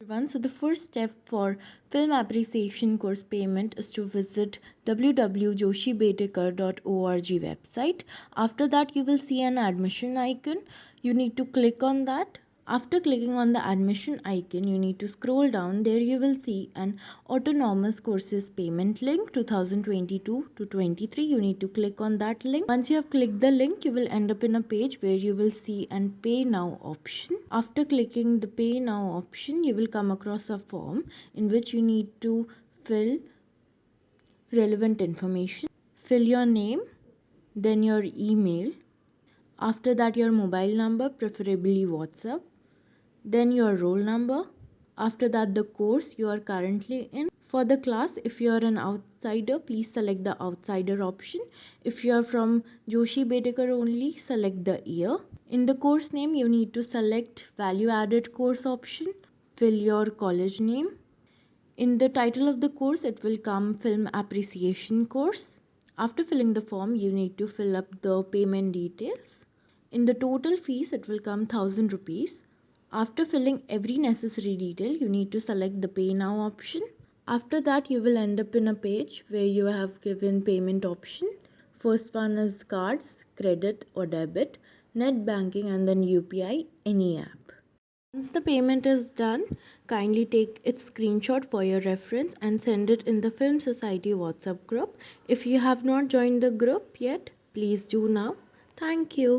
So the first step for film appreciation course payment is to visit www.joshibedekar.org website. After that, you will see an admission icon. You need to click on that. After clicking on the admission icon, you need to scroll down. There you will see an autonomous courses payment link 2022 to 23. You need to click on that link. Once you have clicked the link, you will end up in a page where you will see an pay now option. After clicking the pay now option, you will come across a form in which you need to fill relevant information. Fill your name, then your email. After that, your mobile number, preferably WhatsApp, then your roll number. After that, the course you are currently in. For the class, if you are an outsider, please select the outsider option. If you are from Joshi Bedekar only, select the year. In the course name, you need to select value added course option. Fill your college name. In the title of the course, it will come film appreciation course. After filling the form, you need to fill up the payment details. In the total fees, it will come 1000 rupees. After filling every necessary detail, you need to select the pay now option. After that, you will end up in a page where you have given payment option. First one is cards, credit or debit, net banking, and then UPI, any app. Once the payment is done, kindly take its screenshot for your reference and send it in the Film Society WhatsApp group. If you have not joined the group yet, please do now. Thank you.